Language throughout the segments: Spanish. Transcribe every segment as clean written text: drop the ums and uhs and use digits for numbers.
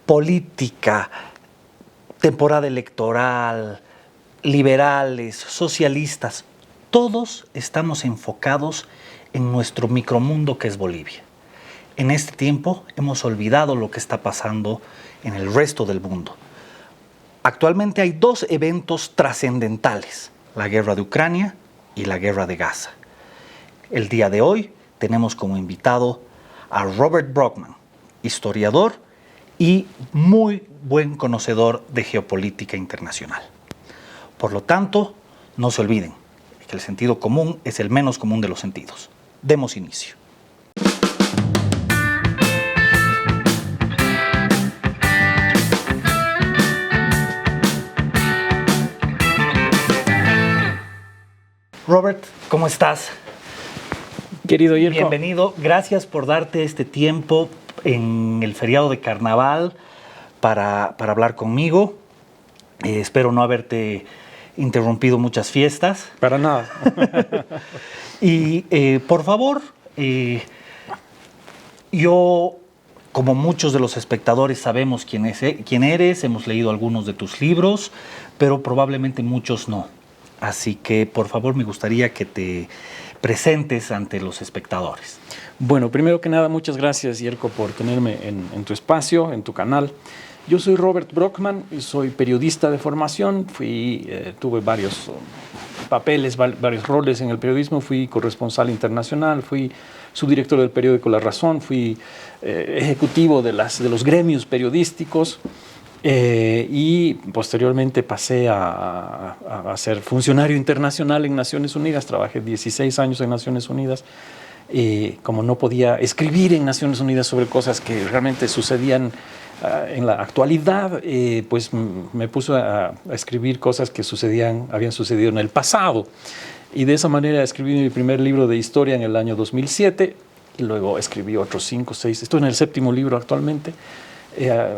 política, temporada electoral, liberales, socialistas, todos estamos enfocados en nuestro micromundo que es Bolivia. En este tiempo hemos olvidado lo que está pasando en el resto del mundo. Actualmente hay dos eventos trascendentales, la guerra de Ucrania y la guerra de Gaza. El día de hoy tenemos como invitado a Robert Brockman, historiador y muy buen conocedor de geopolítica internacional. Por lo tanto, no se olviden que el sentido común es el menos común de los sentidos. Demos inicio. Robert, ¿cómo estás? Querido Jirko. Bienvenido. Gracias por darte este tiempo en el feriado de Carnaval para hablar conmigo. Espero no haberte interrumpido muchas fiestas. Para nada. Y por favor, yo, como muchos de los espectadores, sabemos quién eres, hemos leído algunos de tus libros, pero probablemente muchos no. Así que, por favor, me gustaría que te presentes ante los espectadores. Bueno, primero que nada, muchas gracias, Jirko, por tenerme en tu espacio, en tu canal. Yo soy Robert Brockman y soy periodista de formación. Tuve varios papeles, varios roles en el periodismo. Fui corresponsal internacional, fui subdirector del periódico La Razón, fui ejecutivo de los gremios periodísticos. Y posteriormente pasé a ser funcionario internacional en Naciones Unidas. Trabajé 16 años en Naciones Unidas. Como no podía escribir en Naciones Unidas sobre cosas que realmente sucedían en la actualidad, pues me puse a escribir cosas que habían sucedido en el pasado. Y de esa manera escribí mi primer libro de historia en el año 2007. Y luego escribí otros 5 o 6. Estoy en el 7º libro actualmente.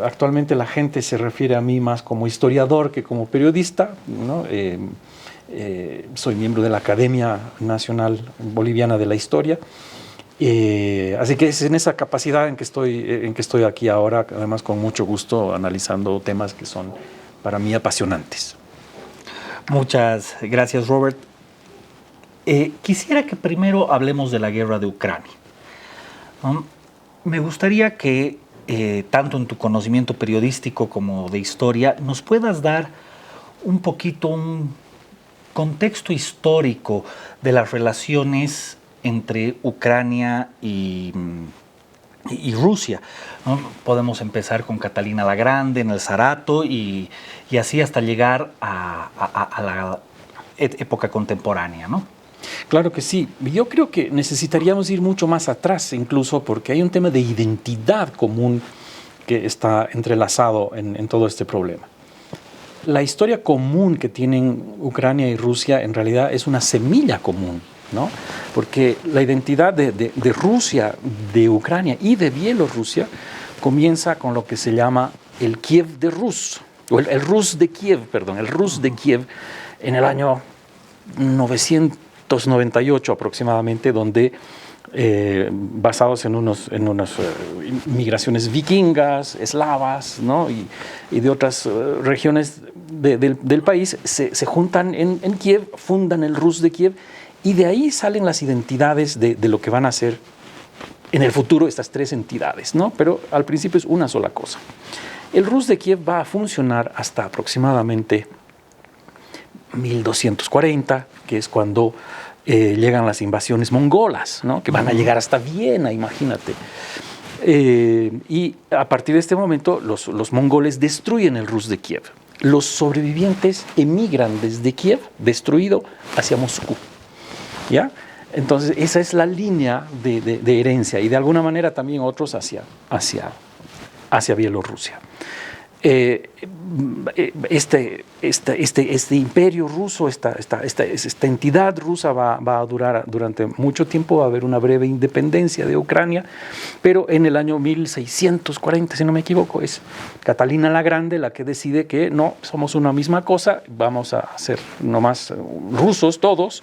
Actualmente la gente se refiere a mí más como historiador que como periodista, ¿no? Soy miembro de la Academia Nacional Boliviana de la Historia, así que es en esa capacidad en que estoy aquí ahora, además con mucho gusto analizando temas que son para mí apasionantes. Muchas gracias, Robert. Quisiera que primero hablemos de la guerra de Ucrania. Me gustaría que tanto en tu conocimiento periodístico como de historia, nos puedas dar un poquito un contexto histórico de las relaciones entre Ucrania y Rusia, ¿no? Podemos empezar con Catalina la Grande en el Zarato y así hasta llegar a la época contemporánea, ¿no? Claro que sí. Yo creo que necesitaríamos ir mucho más atrás, incluso porque hay un tema de identidad común que está entrelazado en todo este problema. La historia común que tienen Ucrania y Rusia en realidad es una semilla común, ¿no? Porque la identidad de Rusia, de Ucrania y de Bielorrusia comienza con lo que se llama el Kiev de Rus, o el Rus de Kiev, perdón, el Rus de Kiev en el año 998 aproximadamente, donde basados en unas migraciones vikingas, eslavas, ¿no? y de otras regiones del país, se juntan en Kiev, fundan el Rus de Kiev, y de ahí salen las identidades de lo que van a ser en el futuro estas 3 entidades, ¿no? Pero al principio es una sola cosa. El Rus de Kiev va a funcionar hasta aproximadamente 1240, que es cuando llegan las invasiones mongolas, ¿no? Que van a llegar hasta Viena, imagínate. Y a partir de este momento los mongoles destruyen el Rus de Kiev. Los sobrevivientes emigran desde Kiev, destruido, hacia Moscú, ¿ya? Entonces esa es la línea de herencia, y de alguna manera también otros hacia Bielorrusia. Este imperio ruso, esta entidad rusa va a durar durante mucho tiempo. Va a haber una breve independencia de Ucrania, pero en el año 1640, si no me equivoco, es Catalina la Grande la que decide que no, somos una misma cosa, vamos a ser nomás rusos todos,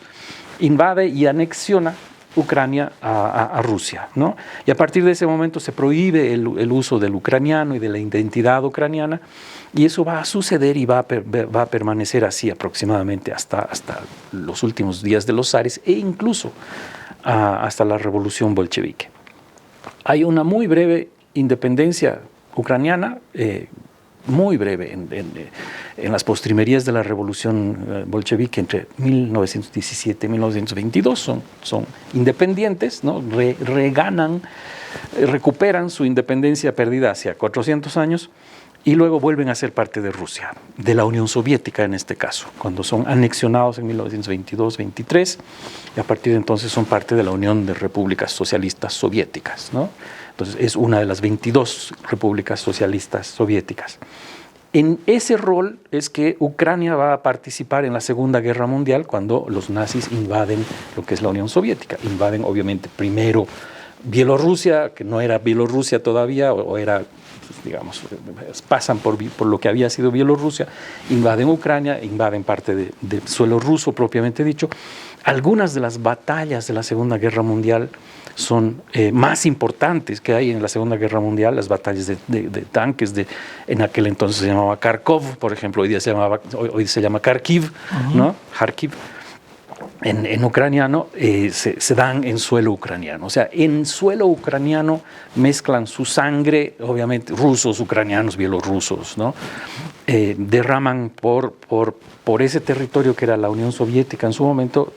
invade y anexiona Ucrania a Rusia, ¿no? Y a partir de ese momento se prohíbe el uso del ucraniano y de la identidad ucraniana, y eso va a suceder y va a permanecer así aproximadamente hasta los últimos días de los zares e incluso hasta la revolución bolchevique. Hay una muy breve independencia ucraniana, muy breve en las postrimerías de la revolución bolchevique entre 1917 y 1922, son independientes, ¿no? Recuperan su independencia perdida hacia 400 años y luego vuelven a ser parte de Rusia, de la Unión Soviética en este caso, cuando son anexionados en 1922-23, y a partir de entonces son parte de la Unión de Repúblicas Socialistas Soviéticas, ¿no? Entonces es una de las 22 repúblicas socialistas soviéticas. En ese rol es que Ucrania va a participar en la Segunda Guerra Mundial cuando los nazis invaden lo que es la Unión Soviética. Invaden obviamente primero Bielorrusia, que no era Bielorrusia todavía, o era, digamos, pasan por lo que había sido Bielorrusia, invaden Ucrania, invaden parte del suelo ruso propiamente dicho. Algunas de las batallas de la Segunda Guerra Mundial son más importantes que hay en la Segunda Guerra Mundial, las batallas de tanques, en aquel entonces se llamaba Kharkov, por ejemplo, hoy se llama Kharkiv, ¿no? Kharkiv. En ucraniano se dan en suelo ucraniano, o sea, en suelo ucraniano mezclan su sangre, obviamente rusos, ucranianos, bielorrusos, ¿no? Derraman por ese territorio que era la Unión Soviética en su momento,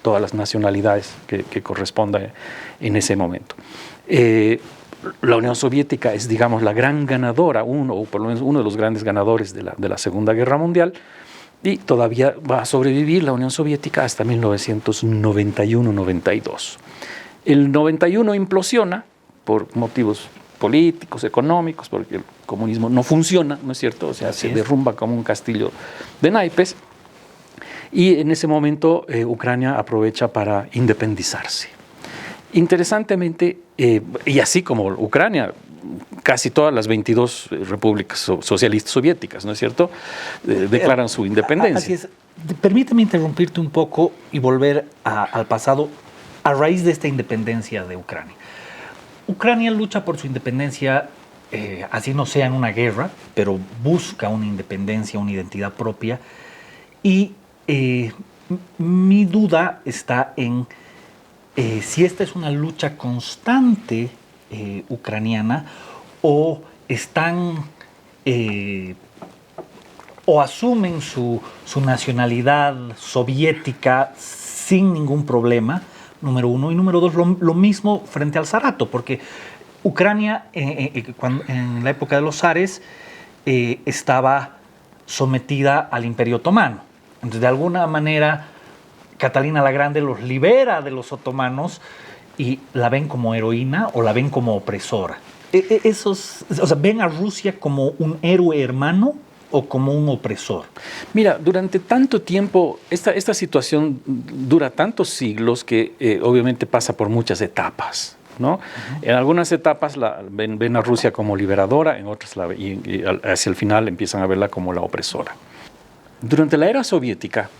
todas las nacionalidades que correspondan en ese momento. La Unión Soviética es, digamos, la gran ganadora, o por lo menos uno de los grandes ganadores de la Segunda Guerra Mundial, y todavía va a sobrevivir la Unión Soviética hasta 1991-92. El 91 implosiona por motivos políticos, económicos, porque el comunismo no funciona, ¿no es cierto? O sea, se derrumba como un castillo de naipes, y en ese momento Ucrania aprovecha para independizarse. Interesantemente, y así como Ucrania, casi todas las 22 repúblicas socialistas soviéticas, ¿no es cierto?, declaran su independencia. Así es. Permíteme interrumpirte un poco y volver al pasado a raíz de esta independencia de Ucrania. Ucrania lucha por su independencia, así no sea en una guerra, pero busca una independencia, una identidad propia, y mi duda está en si esta es una lucha constante ucraniana, o están o asumen su nacionalidad soviética sin ningún problema, número uno, y número dos, lo mismo frente al zarato, porque Ucrania en la época de los zares estaba sometida al Imperio Otomano. Entonces, de alguna manera, Catalina la Grande los libera de los otomanos y la ven como heroína o la ven como opresora. O sea, ¿ven a Rusia como un héroe hermano o como un opresor? Mira, durante tanto tiempo, esta situación dura tantos siglos que obviamente pasa por muchas etapas, ¿no? En algunas etapas ven a Rusia como liberadora, en otras y hacia el final empiezan a verla como la opresora. Durante la era soviética,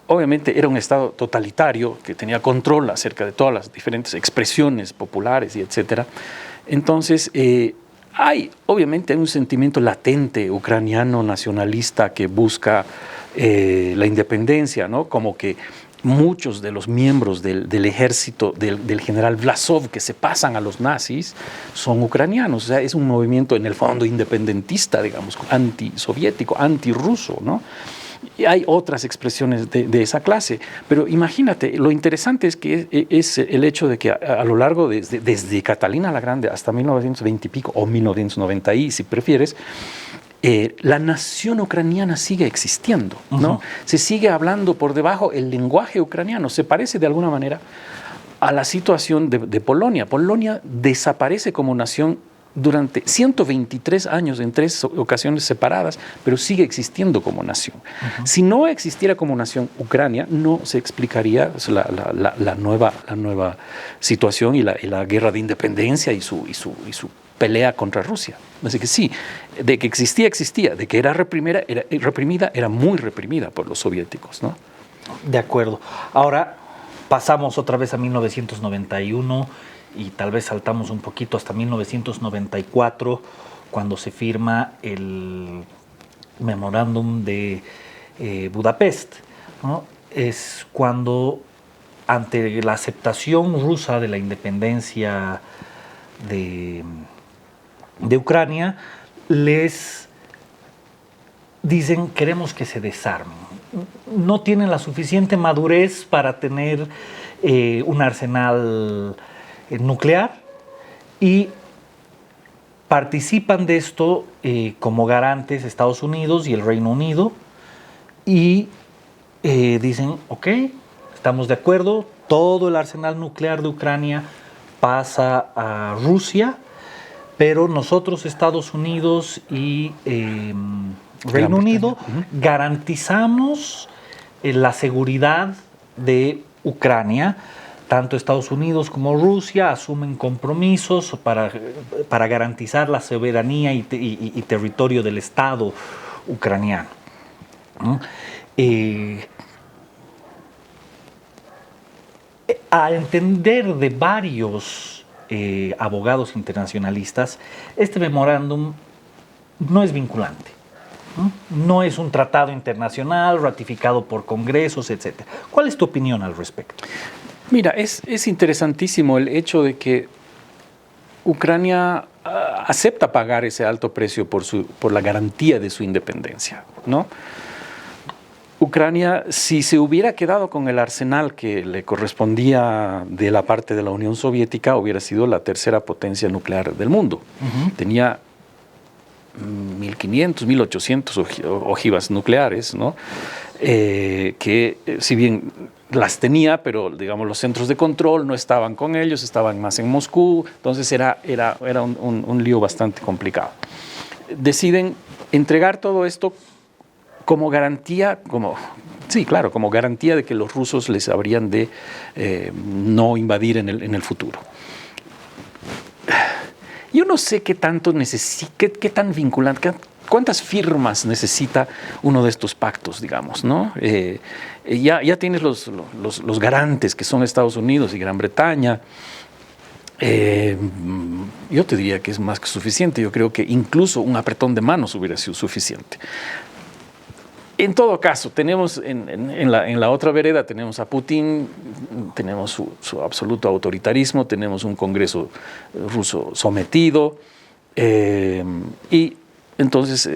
obviamente era un Estado totalitario que tenía control acerca de todas las diferentes expresiones populares y etcétera. Entonces, hay obviamente un sentimiento latente ucraniano nacionalista que busca la independencia, ¿no? Como que muchos de los miembros del ejército del general Vlasov que se pasan a los nazis son ucranianos. O sea, es un movimiento en el fondo independentista, digamos, antisoviético, antirruso, ¿no? Y hay otras expresiones de esa clase, pero imagínate, lo interesante es que es el hecho de que a lo largo desde Catalina la Grande hasta 1920 y pico, o 1990 y si prefieres, la nación ucraniana sigue existiendo, ¿no? Se sigue hablando por debajo el lenguaje ucraniano, se parece de alguna manera a la situación de Polonia. Polonia desaparece como nación durante 123 años en 3 ocasiones separadas, pero sigue existiendo como nación. Si no existiera como nación Ucrania, no se explicaría la nueva situación y la guerra de independencia y su pelea contra Rusia. Así que sí, de que existía, de que era reprimida, era muy reprimida por los soviéticos, ¿no? De acuerdo. Ahora, pasamos otra vez a 1991 y tal vez saltamos un poquito hasta 1994, cuando se firma el memorándum de Budapest, ¿no? Es cuando, ante la aceptación rusa de la independencia de Ucrania, les dicen: queremos que se desarmen. No tienen la suficiente madurez para tener un arsenal nuclear, y participan de esto como garantes Estados Unidos y el Reino Unido, y dicen: ok, estamos de acuerdo, todo el arsenal nuclear de Ucrania pasa a Rusia, pero nosotros, Estados Unidos y Reino Unido, garantizamos la seguridad de Ucrania. Tanto Estados Unidos como Rusia asumen compromisos para garantizar la soberanía y territorio del Estado ucraniano, ¿no? A entender de varios abogados internacionalistas, este memorándum no es vinculante, ¿no? No es un tratado internacional ratificado por congresos, etc. ¿Cuál es tu opinión al respecto? Mira, es interesantísimo el hecho de que Ucrania acepta pagar ese alto precio por la garantía de su independencia, ¿no? Ucrania, si se hubiera quedado con el arsenal que le correspondía de la parte de la Unión Soviética, hubiera sido la tercera potencia nuclear del mundo. Tenía 1.500, 1.800 ojivas nucleares, ¿no? Que si bien las tenía, pero digamos los centros de control no estaban con ellos, estaban más en Moscú, entonces era un lío bastante complicado. Deciden entregar todo esto como garantía, como garantía de que los rusos les habrían de no invadir en el futuro. Yo no sé qué tanto qué tan vinculante, cuántas firmas necesita uno de estos pactos, digamos, ¿no? Ya tienes los garantes, que son Estados Unidos y Gran Bretaña. Yo te diría que es más que suficiente. Yo creo que incluso un apretón de manos hubiera sido suficiente. En todo caso, tenemos en la otra vereda, tenemos a Putin, tenemos su absoluto autoritarismo, tenemos un Congreso ruso sometido, y entonces,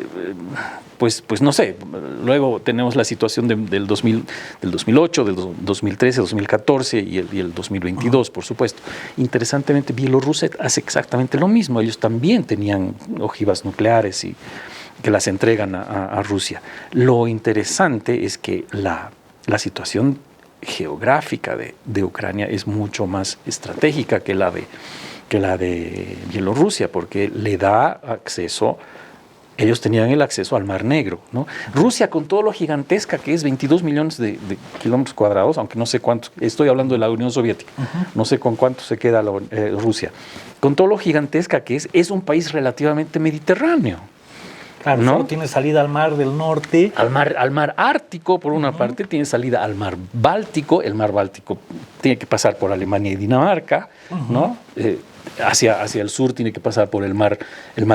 pues no sé, luego tenemos la situación del 2008, del 2013, 2014 y el 2022, por supuesto. Interesantemente, Bielorrusia hace exactamente lo mismo. Ellos también tenían ojivas nucleares y que las entregan a Rusia. Lo interesante es que la situación geográfica de Ucrania es mucho más estratégica que la de Bielorrusia, porque le da acceso, ellos tenían el acceso al Mar Negro, ¿no? Rusia, con todo lo gigantesca que es, 22 millones de kilómetros cuadrados, aunque no sé cuánto, estoy hablando de la Unión Soviética, no sé con cuánto se queda Rusia, con todo lo gigantesca que es un país relativamente mediterráneo. Claro, ¿no? Solo tiene salida al Mar del Norte. Al mar Ártico, por una parte, tiene salida al Mar Báltico. El Mar Báltico tiene que pasar por Alemania y Dinamarca, ¿no? Hacia el sur tiene que pasar por el Mar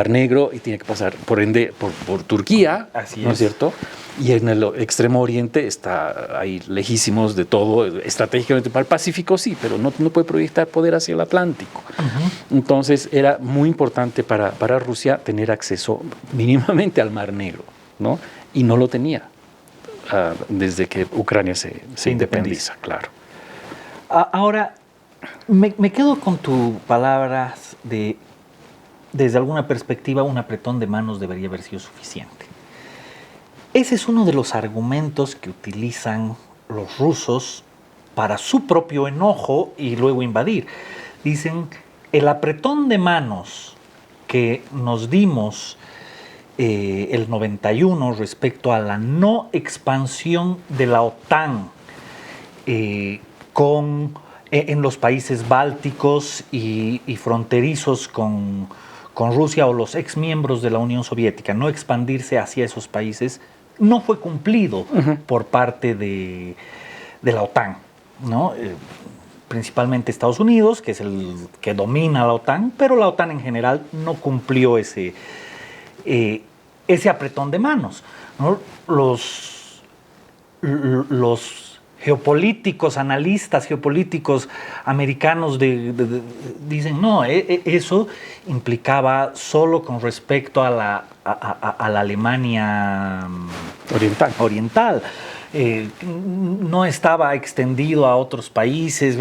Negro y tiene que pasar, por ende, por Turquía. Así ¿no es cierto? Y en el extremo oriente está ahí lejísimos de todo, estratégicamente para el Pacífico sí, pero no puede proyectar poder hacia el Atlántico. Entonces era muy importante para Rusia tener acceso mínimamente al Mar Negro, ¿no? Y no lo tenía desde que Ucrania se independiza, claro. Ahora, me quedo con tus palabras desde alguna perspectiva, un apretón de manos debería haber sido suficiente. Ese es uno de los argumentos que utilizan los rusos para su propio enojo y luego invadir. Dicen: el apretón de manos que nos dimos el 91 respecto a la no expansión de la OTAN en los países bálticos y fronterizos con Rusia, o los exmiembros de la Unión Soviética, no expandirse hacia esos países, no fue cumplido por parte de la OTAN. ¿no? Principalmente Estados Unidos, que es el que domina la OTAN, pero la OTAN en general no cumplió ese apretón de manos, ¿no? Los geopolíticos, analistas geopolíticos americanos dicen, no, eso implicaba solo con respecto a la Alemania oriental. No estaba extendido a otros países,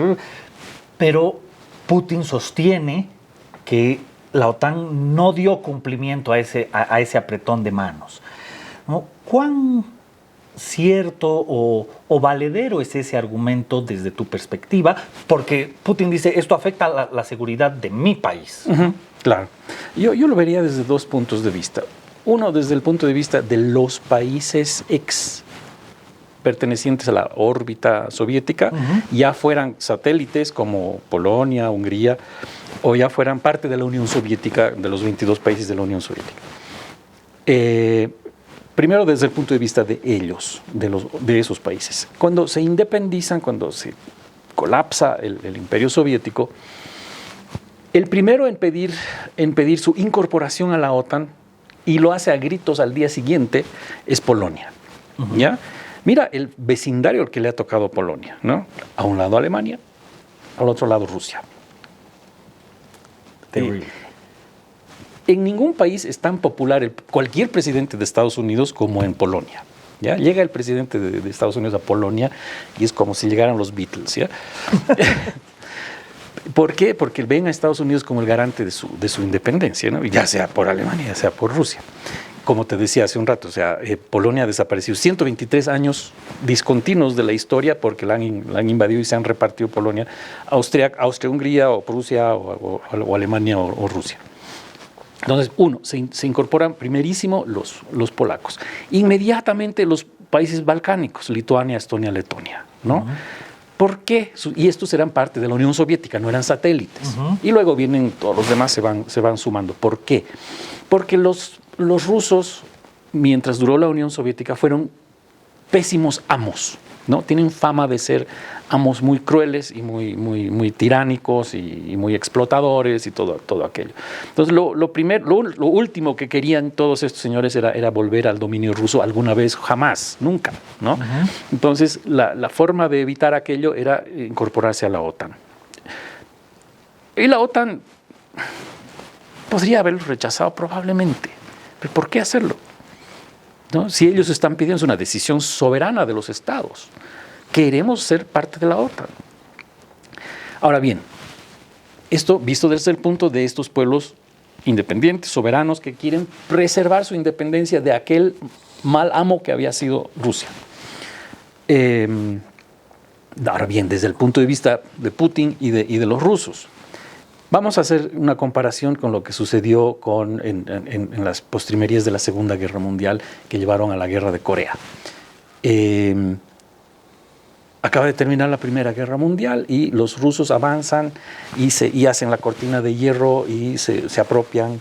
pero Putin sostiene que la OTAN no dio cumplimiento a ese apretón de manos, ¿no? ¿Cuán cierto o valedero es ese argumento desde tu perspectiva? Porque Putin dice, esto afecta la seguridad de mi país. Uh-huh, claro. Yo lo vería desde dos puntos de vista. Uno, desde el punto de vista de los países pertenecientes a la órbita soviética, ya fueran satélites como Polonia, Hungría, o ya fueran parte de la Unión Soviética, de los 22 países de la Unión Soviética. Primero, desde el punto de vista de ellos, de esos países. Cuando se independizan, cuando se colapsa el Imperio Soviético, el primero en pedir su incorporación a la OTAN, y lo hace a gritos al día siguiente, es Polonia. ¿Ya? Mira el vecindario al que le ha tocado Polonia, ¿no? A un lado Alemania, al otro lado Rusia. En ningún país es tan popular cualquier presidente de Estados Unidos como en Polonia. ¿Ya? Llega el presidente de Estados Unidos a Polonia y es como si llegaran los Beatles. ¿Ya? ¿Por qué? Porque ven a Estados Unidos como el garante de su independencia, ¿no? Ya sea por Alemania, ya sea por Rusia. Como te decía hace un rato, o sea, Polonia ha desaparecido 123 años discontinuos de la historia porque la han invadido y se han repartido Polonia, Austria-Hungría o Prusia o Alemania o Rusia. Entonces, se incorporan primerísimo los polacos. Inmediatamente los países balcánicos, Lituania, Estonia, Letonia, ¿no? Uh-huh. ¿Por qué? Y estos eran parte de la Unión Soviética, no eran satélites. Uh-huh. Y luego vienen todos los demás, se van sumando. ¿Por qué? Porque los rusos, mientras duró la Unión Soviética, fueron pésimos amos, ¿no? Tienen fama de ser amos muy crueles y muy tiránicos y muy explotadores y todo aquello. Entonces, lo último que querían todos estos señores era volver al dominio ruso alguna vez, jamás, nunca, ¿no? Uh-huh. Entonces, la forma de evitar aquello era incorporarse a la OTAN. Y la OTAN podría haberlo rechazado probablemente. ¿Pero por qué hacerlo? ¿No? Si ellos están pidiendo, es una decisión soberana de los estados. Queremos ser parte de la OTAN. Ahora bien, esto visto desde el punto de estos pueblos independientes, soberanos, que quieren preservar su independencia de aquel mal amo que había sido Rusia. Ahora bien, desde el punto de vista de Putin y de los rusos, vamos a hacer una comparación con lo que sucedió en las postrimerías de la Segunda Guerra Mundial que llevaron a la Guerra de Corea. Acaba de terminar la Primera Guerra Mundial y los rusos avanzan y hacen la cortina de hierro y se apropian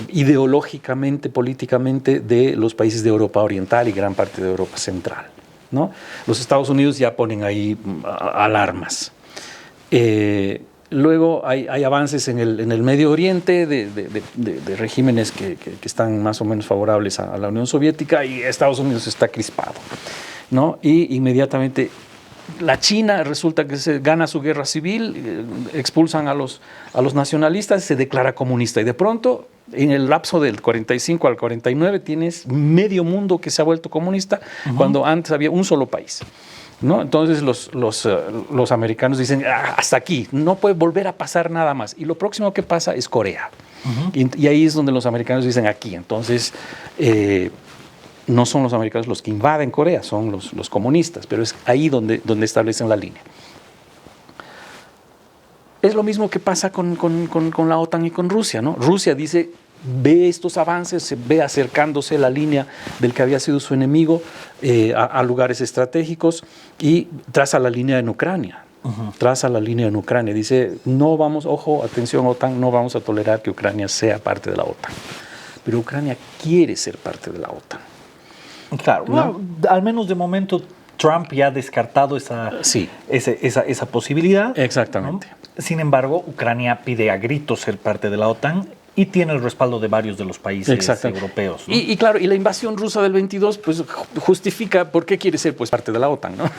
ideológicamente, políticamente de los países de Europa Oriental y gran parte de Europa Central, ¿no? Los Estados Unidos ya ponen ahí alarmas. Luego hay avances en el Medio Oriente de regímenes que están más o menos favorables a la Unión Soviética y Estados Unidos está crispado, ¿no? Y inmediatamente la China resulta que se gana su guerra civil, expulsan a los nacionalistas, se declara comunista y de pronto en el lapso del 45 al 49 tienes medio mundo que se ha vuelto comunista, uh-huh, cuando antes había un solo país, ¿no? Entonces los americanos dicen, hasta aquí, no puede volver a pasar nada más. Y lo próximo que pasa es Corea. Uh-huh. Y ahí es donde los americanos dicen, aquí. Entonces, no son los americanos los que invaden Corea, son los comunistas, pero es ahí donde establecen la línea. Es lo mismo que pasa con la OTAN y con Rusia, ¿no? Rusia dice, ve estos avances, se ve acercándose la línea del que había sido su enemigo a lugares estratégicos y traza la línea en Ucrania. Uh-huh. Traza la línea en Ucrania. Dice, no vamos, ojo, atención OTAN, no vamos a tolerar que Ucrania sea parte de la OTAN. Pero Ucrania quiere ser parte de la OTAN. Claro, ¿no? Al menos de momento Trump ya ha descartado Sí. esa posibilidad. Exactamente. ¿No? Sin embargo, Ucrania pide a gritos ser parte de la OTAN y tiene el respaldo de varios de los países europeos, ¿no? Y claro, y la invasión rusa del 22 pues justifica por qué quiere ser pues parte de la OTAN, ¿no?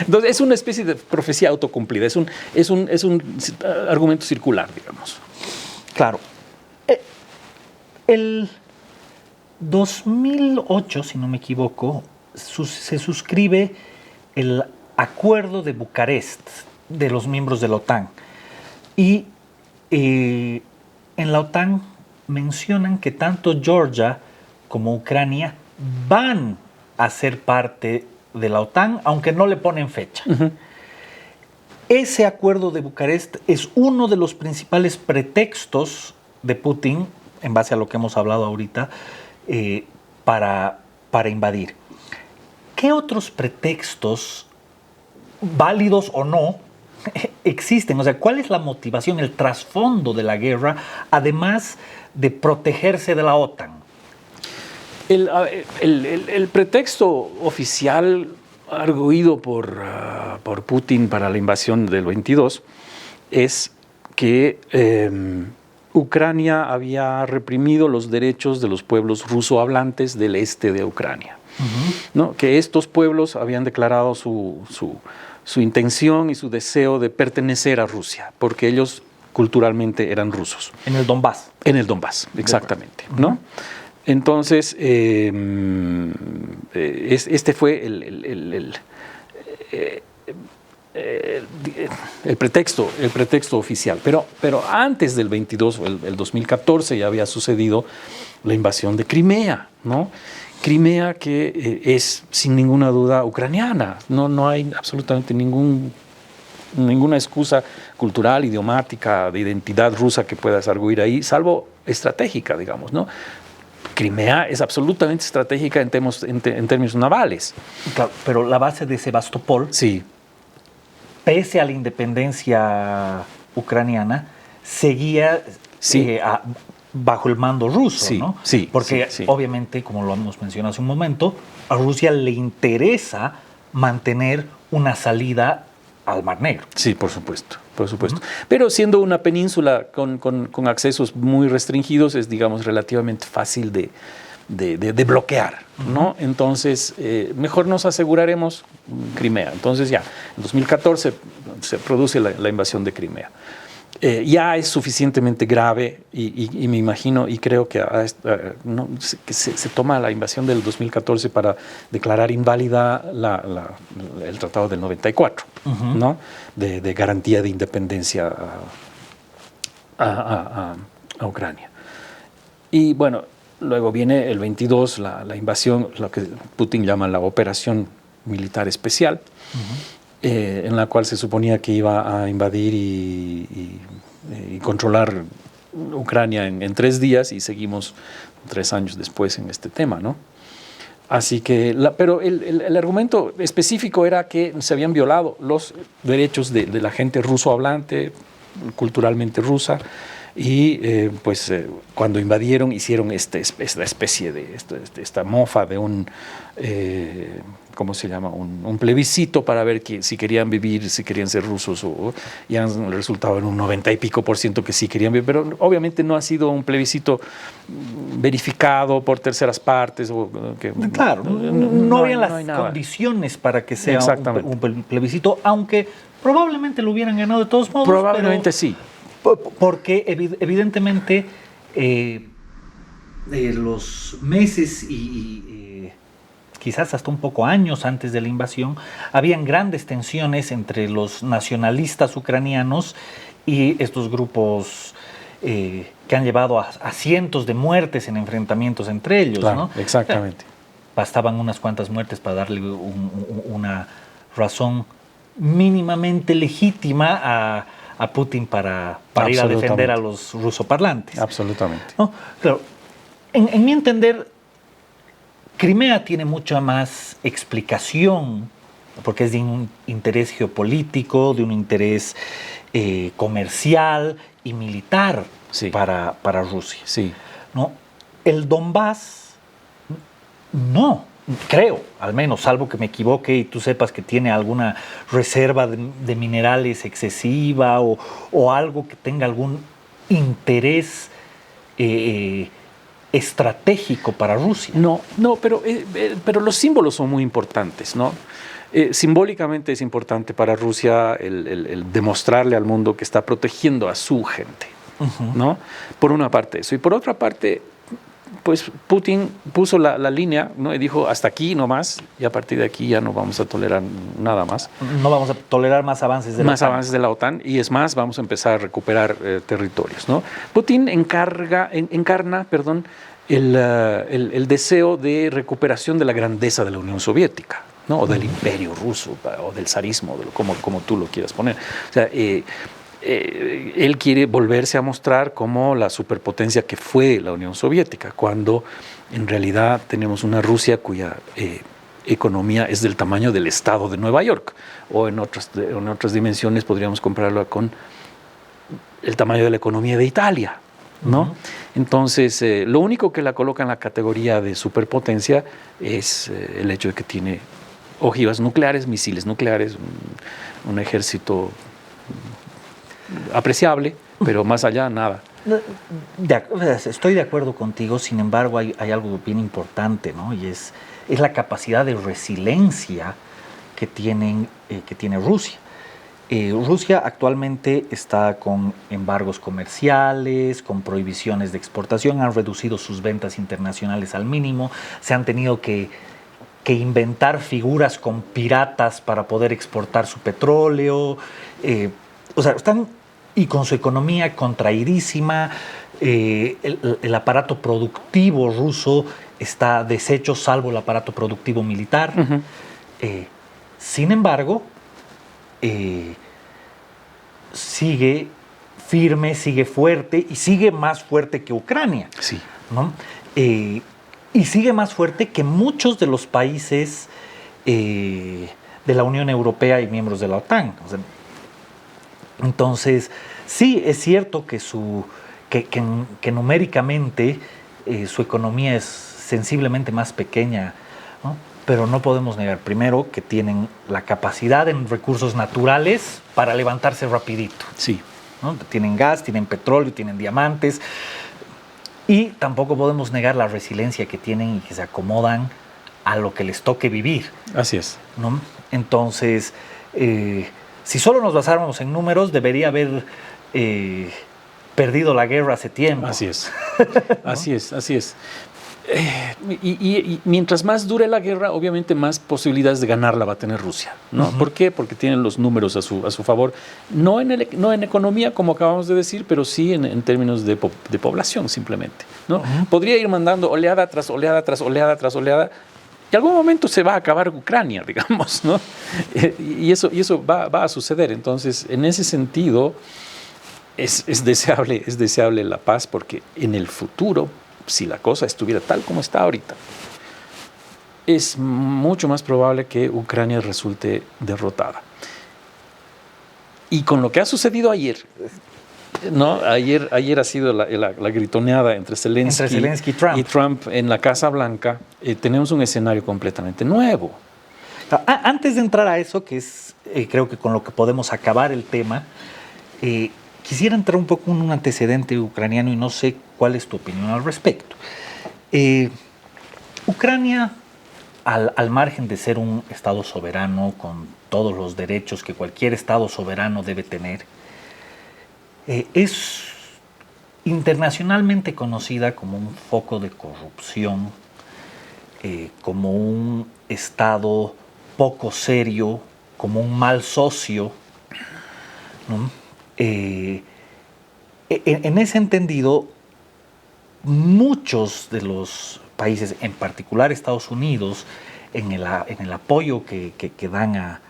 Entonces es una especie de profecía autocumplida, es un argumento circular, digamos. Claro. El 2008, si no me equivoco, se suscribe el Acuerdo de Bucarest de los miembros de la OTAN. Y en la OTAN mencionan que tanto Georgia como Ucrania van a ser parte de la OTAN, aunque no le ponen fecha. Uh-huh. Ese acuerdo de Bucarest es uno de los principales pretextos de Putin, en base a lo que hemos hablado ahorita, para invadir. ¿Qué otros pretextos, válidos o no, existen? O sea, ¿cuál es la motivación, el trasfondo de la guerra, además de protegerse de la OTAN? El pretexto oficial arguido por Putin para la invasión del 22 es que Ucrania había reprimido los derechos de los pueblos rusohablantes del este de Ucrania. Uh-huh. ¿No? Que estos pueblos habían declarado su intención y su deseo de pertenecer a Rusia, porque ellos culturalmente eran rusos. En el Donbass. En el Donbass, exactamente. Uh-huh. ¿No? Entonces, este fue el pretexto oficial. Pero antes del 22, el 2014, ya había sucedido la invasión de Crimea, ¿no? Crimea que es sin ninguna duda ucraniana, no hay absolutamente ninguna excusa cultural, idiomática, de identidad rusa que puedas arguir ahí, salvo estratégica, digamos, ¿no? Crimea es absolutamente estratégica en términos navales. Claro, pero la base de Sebastopol, sí, pese a la independencia ucraniana, seguía sí. Bajo el mando ruso, sí, ¿no? Sí, porque sí. obviamente, como lo hemos mencionado hace un momento, a Rusia le interesa mantener una salida al Mar Negro. Sí, por supuesto. Uh-huh. Pero siendo una península con accesos muy restringidos, es, digamos, relativamente fácil de bloquear, ¿no? Uh-huh. Entonces, mejor nos aseguraremos Crimea. Entonces ya, en 2014 se produce la invasión de Crimea. Ya es suficientemente grave y me imagino y creo que se toma la invasión del 2014 para declarar inválida el Tratado del 94, uh-huh. ¿no? de garantía de independencia a Ucrania. Y bueno, luego viene el 22, la invasión, lo que Putin llama la operación militar especial, uh-huh. En la cual se suponía que iba a invadir y controlar Ucrania en 3 días y seguimos 3 años después en este tema, ¿no? Así que, pero el argumento específico era que se habían violado los derechos de la gente ruso hablante, culturalmente rusa, y cuando invadieron hicieron esta especie de esta mofa de un ¿cómo se llama? Un plebiscito para ver si querían vivir, si querían ser rusos, y han resultado en un 90 y pico % que sí querían vivir, pero obviamente no ha sido un plebiscito verificado por terceras partes. Claro, no habían las condiciones para que sea un plebiscito, aunque probablemente lo hubieran ganado de todos modos. Probablemente sí. Porque evidentemente los meses y quizás hasta un poco años antes de la invasión, habían grandes tensiones entre los nacionalistas ucranianos y estos grupos que han llevado a cientos de muertes en enfrentamientos entre ellos, claro, ¿no? Exactamente. Bastaban unas cuantas muertes para darle una razón mínimamente legítima a Putin para ir a defender a los rusoparlantes. Absolutamente. ¿No? Claro, en mi entender, Crimea tiene mucha más explicación, porque es de un interés geopolítico, de un interés comercial y militar, sí. para Rusia. Sí. ¿No? El Donbass, no. creo, al menos, salvo que me equivoque y tú sepas que tiene alguna reserva de minerales excesiva o algo que tenga algún interés estratégico para Rusia. No, pero los símbolos son muy importantes, ¿no? Simbólicamente es importante para Rusia el demostrarle al mundo que está protegiendo a su gente, ¿no? Por una parte eso. Y por otra parte, pues Putin puso la línea, ¿no? Y dijo, hasta aquí nomás, y a partir de aquí ya no vamos a tolerar nada más. No vamos a tolerar más avances de la OTAN. Más avances de la OTAN, y es más, vamos a empezar a recuperar territorios, ¿no? Putin encarna, el deseo de recuperación de la grandeza de la Unión Soviética, ¿no? O del imperio ruso, o del zarismo, como tú lo quieras poner. O sea, él quiere volverse a mostrar como la superpotencia que fue la Unión Soviética, cuando en realidad tenemos una Rusia cuya economía es del tamaño del estado de Nueva York, o en otras dimensiones podríamos compararlo con el tamaño de la economía de Italia, ¿no? Entonces, lo único que la coloca en la categoría de superpotencia es el hecho de que tiene ojivas nucleares, misiles nucleares, un ejército apreciable, pero más allá nada. Estoy de acuerdo contigo, sin embargo hay algo bien importante, ¿no? Y es la capacidad de resiliencia que tiene Rusia. Rusia actualmente está con embargos comerciales, con prohibiciones de exportación, han reducido sus ventas internacionales al mínimo, se han tenido que inventar figuras con piratas para poder exportar su petróleo, y con su economía contraídísima, el aparato productivo ruso está deshecho, salvo el aparato productivo militar. Sin embargo, sigue firme, sigue fuerte y sigue más fuerte que Ucrania. Sí. ¿No? Y sigue más fuerte que muchos de los países de la Unión Europea y miembros de la OTAN. O sea, entonces, sí, es cierto que numéricamente su economía es sensiblemente más pequeña, ¿no? Pero no podemos negar, primero, que tienen la capacidad en recursos naturales para levantarse rapidito. Sí. ¿No? Tienen gas, tienen petróleo, tienen diamantes. Y tampoco podemos negar la resiliencia que tienen y que se acomodan a lo que les toque vivir. Así es. ¿No? Entonces, si solo nos basáramos en números, debería haber perdido la guerra hace tiempo. Así es. ¿No? Así es. Y mientras más dure la guerra, obviamente más posibilidades de ganarla va a tener Rusia, ¿no? ¿Por qué? Porque tienen los números a su favor, no en economía, como acabamos de decir, pero sí en términos de población, simplemente, ¿no? Podría ir mandando oleada tras oleada tras oleada tras oleada, y algún momento se va a acabar Ucrania, digamos, ¿no? Y eso va a suceder. Entonces, en ese sentido, es deseable la paz, porque en el futuro, si la cosa estuviera tal como está ahorita, es mucho más probable que Ucrania resulte derrotada. Y con lo que ha sucedido ayer, ¿no? Ayer ha sido la gritoneada entre Zelensky y Trump en la Casa Blanca. Tenemos un escenario completamente nuevo. Antes de entrar a eso, que es creo que con lo que podemos acabar el tema, quisiera entrar un poco en un antecedente ucraniano y no sé cuál es tu opinión al respecto. Ucrania, al margen de ser un Estado soberano con todos los derechos que cualquier Estado soberano debe tener, es internacionalmente conocida como un foco de corrupción, como un Estado poco serio, como un mal socio, ¿no? En ese entendido, muchos de los países, en particular Estados Unidos, en el apoyo que dan a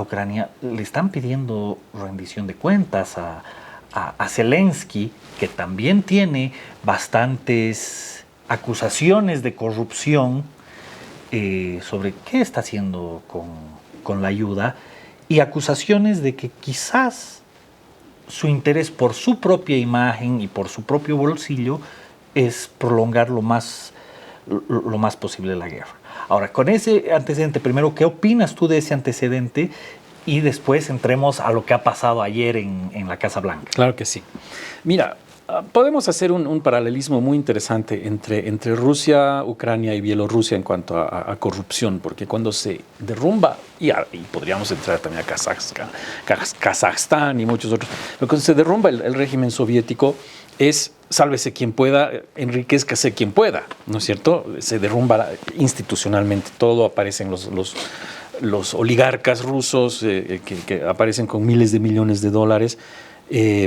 Ucrania, le están pidiendo rendición de cuentas a Zelensky, que también tiene bastantes acusaciones de corrupción sobre qué está haciendo con la ayuda, y acusaciones de que quizás su interés por su propia imagen y por su propio bolsillo es prolongar lo más lo más posible la guerra. Ahora, con ese antecedente, primero, ¿qué opinas tú de ese antecedente? Y después entremos a lo que ha pasado ayer en la Casa Blanca. Claro que sí. Mira, podemos hacer un paralelismo muy interesante entre Rusia, Ucrania y Bielorrusia en cuanto a corrupción, porque cuando se derrumba, y podríamos entrar también a Kazajstán y muchos otros, pero cuando se derrumba el régimen soviético es sálvese quien pueda, enriquezcase quien pueda, ¿no es cierto? Se derrumba institucionalmente todo, aparecen los oligarcas rusos que aparecen con miles de millones de dólares.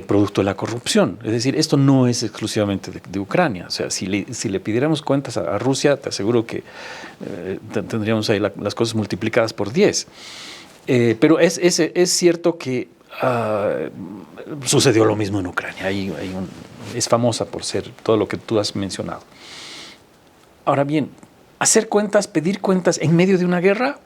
Producto de la corrupción. Es decir, esto no es exclusivamente de Ucrania. O sea, si le pidiéramos cuentas a Rusia, te aseguro que tendríamos ahí las cosas multiplicadas por 10. Pero es cierto que sucedió lo mismo en Ucrania. Es famosa por ser todo lo que tú has mencionado. Ahora bien, hacer cuentas, pedir cuentas en medio de una guerra,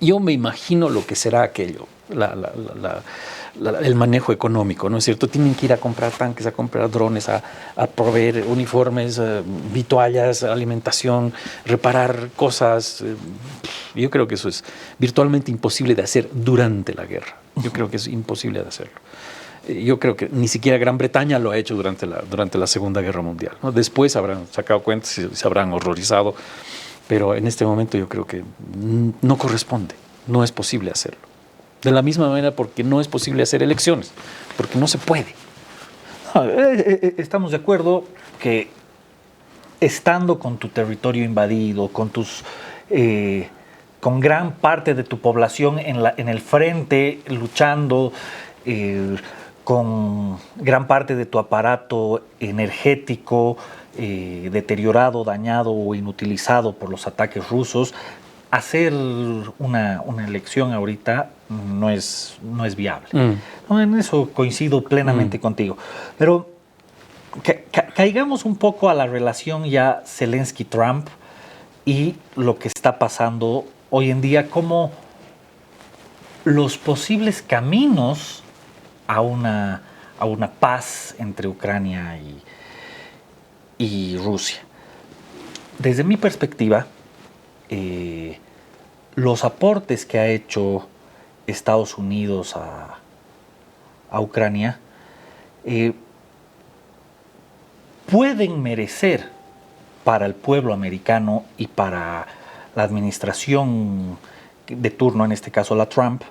yo me imagino lo que será aquello. El manejo económico, ¿no es cierto? Tienen que ir a comprar tanques, a comprar drones, a proveer uniformes, vituallas, alimentación, reparar cosas. Yo creo que eso es virtualmente imposible de hacer durante la guerra. Yo creo que es imposible de hacerlo. Yo creo que ni siquiera Gran Bretaña lo ha hecho durante la Segunda Guerra Mundial, ¿no? Después habrán sacado cuentas y se habrán horrorizado, pero en este momento yo creo que no corresponde, no es posible hacerlo. De la misma manera porque no es posible hacer elecciones, porque no se puede. No, estamos de acuerdo que estando con tu territorio invadido, con gran parte de tu población en el frente, luchando, con gran parte de tu aparato energético deteriorado, dañado o inutilizado por los ataques rusos, hacer una elección ahorita no es viable. No, en eso coincido plenamente contigo. Pero caigamos un poco a la relación ya Zelensky-Trump y lo que está pasando hoy en día, como los posibles caminos a una paz entre Ucrania y Rusia. Desde mi perspectiva, los aportes que ha hecho Estados Unidos a Ucrania pueden merecer para el pueblo americano y para la administración de turno, en este caso la Trump,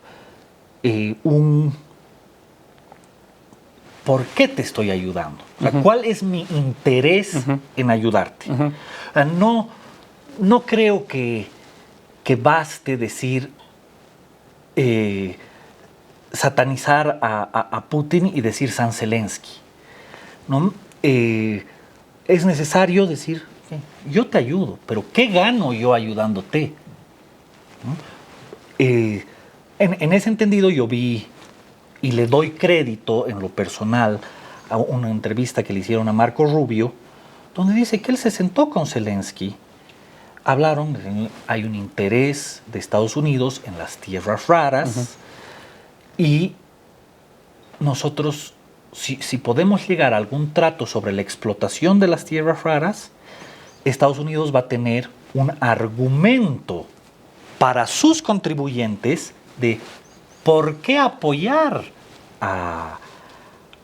un ¿por qué te estoy ayudando? ¿Cuál es mi interés en ayudarte? No creo que baste decir satanizar a Putin y decir San Zelensky, ¿no? Es necesario decir, yo te ayudo, pero ¿qué gano yo ayudándote? ¿No? En ese entendido yo vi, y le doy crédito en lo personal, a una entrevista que le hicieron a Marco Rubio, donde dice que él se sentó con Zelensky, hablaron, hay un interés de Estados Unidos en las tierras raras, y nosotros, si podemos llegar a algún trato sobre la explotación de las tierras raras, Estados Unidos va a tener un argumento para sus contribuyentes de por qué apoyar a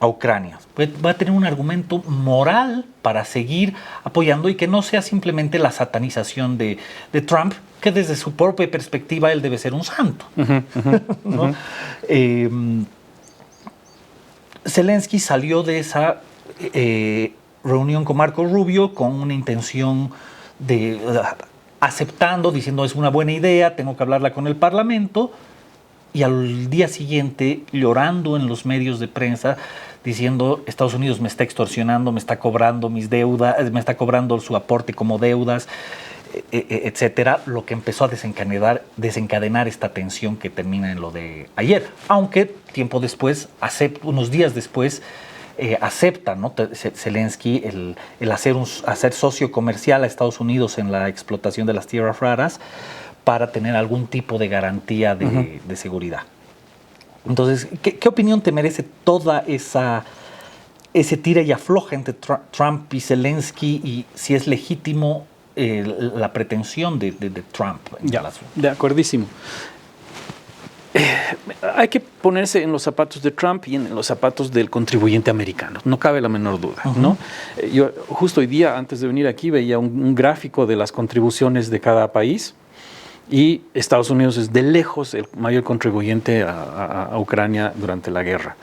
Ucrania. Va a tener un argumento moral para seguir apoyando y que no sea simplemente la satanización de Trump, que desde su propia perspectiva él debe ser un santo. ¿No? Zelensky salió de esa reunión con Marco Rubio con una intención de aceptando, diciendo es una buena idea, tengo que hablarla con el Parlamento, y al día siguiente llorando en los medios de prensa diciendo Estados Unidos me está extorsionando, me está cobrando mis deudas, me está cobrando su aporte como deudas, etcétera, lo que empezó a desencadenar esta tensión que termina en lo de ayer, aunque tiempo después, unos días después, acepta, ¿no? Zelensky el hacer socio comercial a Estados Unidos en la explotación de las tierras raras para tener algún tipo de garantía de seguridad. Entonces, ¿qué opinión te merece toda ese tira y afloja entre Trump y Zelensky, y si es legítimo la pretensión de Trump. Ya, de acordísimo. Hay que ponerse en los zapatos de Trump y en los zapatos del contribuyente americano, no cabe la menor duda, ¿no? Yo justo hoy día, antes de venir aquí, veía un gráfico de las contribuciones de cada país y Estados Unidos es de lejos el mayor contribuyente a Ucrania durante la guerra.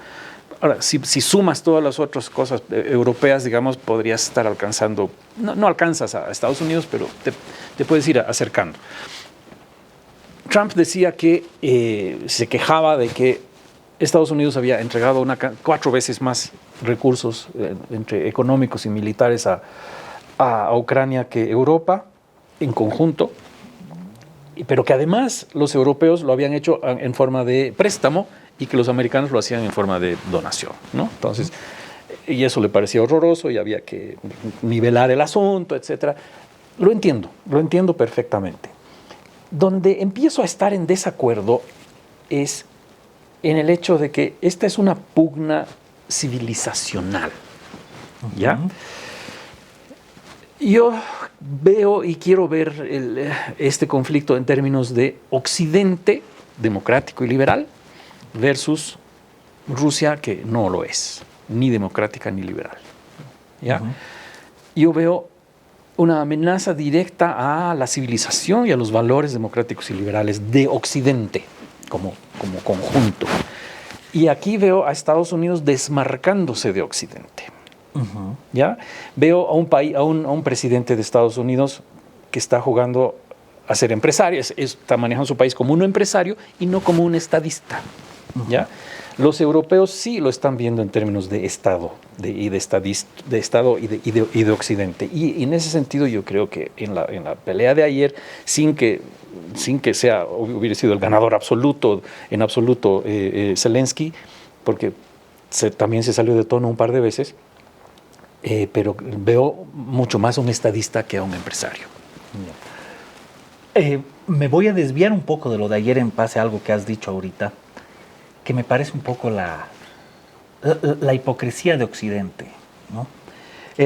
Ahora, si sumas todas las otras cosas europeas, digamos, podrías estar alcanzando, no alcanzas a Estados Unidos, pero te puedes ir acercando. Trump decía que se quejaba de que Estados Unidos había entregado 4 veces más recursos entre económicos y militares a Ucrania que Europa en conjunto, pero que además los europeos lo habían hecho en forma de préstamo y que los americanos lo hacían en forma de donación, ¿no? Entonces, y eso le parecía horroroso y había que nivelar el asunto, etc. Lo entiendo perfectamente. Donde empiezo a estar en desacuerdo es en el hecho de que esta es una pugna civilizacional, ¿ya? Yo veo y quiero ver este conflicto en términos de Occidente democrático y liberal versus Rusia, que no lo es, ni democrática ni liberal, ¿ya? Yo veo una amenaza directa a la civilización y a los valores democráticos y liberales de Occidente como conjunto. Y aquí veo a Estados Unidos desmarcándose de Occidente. ¿Ya? Veo a un presidente de Estados Unidos que está jugando a ser empresario, está manejando su país como un empresario y no como un estadista. ¿Ya? Los europeos sí lo están viendo en términos de Estado y de Occidente. Y en ese sentido yo creo que en la pelea de ayer, sin que hubiera sido el ganador en absoluto Zelensky, porque también se salió de tono un par de veces, pero veo mucho más a un estadista que a un empresario. Me voy a desviar un poco de lo de ayer en base a algo que has dicho ahorita, que me parece un poco la hipocresía de Occidente, ¿no?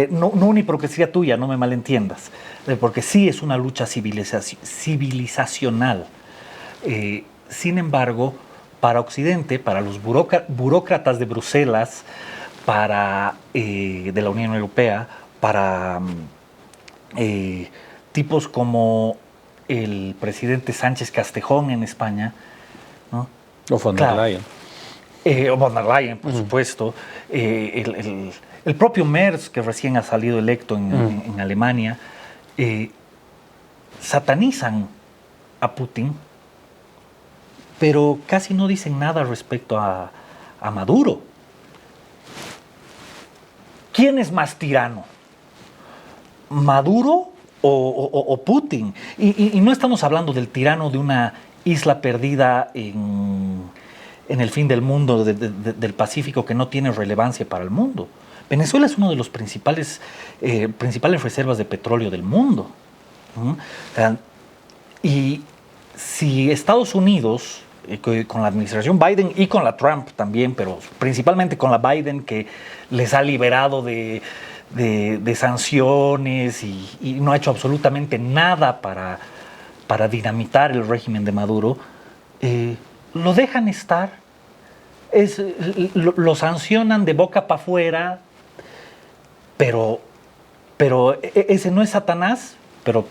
No una hipocresía tuya, no me malentiendas, porque sí es una lucha civilizacional. Sin embargo, para Occidente, para los burócratas de Bruselas, de la Unión Europea, para tipos como el presidente Sánchez Castejón en España, ¿no? O von der Leyen. O von der Leyen, por supuesto. El propio Merz, que recién ha salido electo en Alemania, satanizan a Putin, pero casi no dicen nada respecto a Maduro. ¿Quién es más tirano? ¿Maduro o Putin? Y no estamos hablando del tirano de una isla perdida en el fin del mundo, del Pacífico, que no tiene relevancia para el mundo. Venezuela es una de las principales reservas de petróleo del mundo. Y si Estados Unidos, con la administración Biden y con la Trump también, pero principalmente con la Biden, que les ha liberado de sanciones y no ha hecho absolutamente nada para dinamitar el régimen de Maduro, lo dejan estar, lo sancionan de boca para afuera, pero ese no es Satanás, pero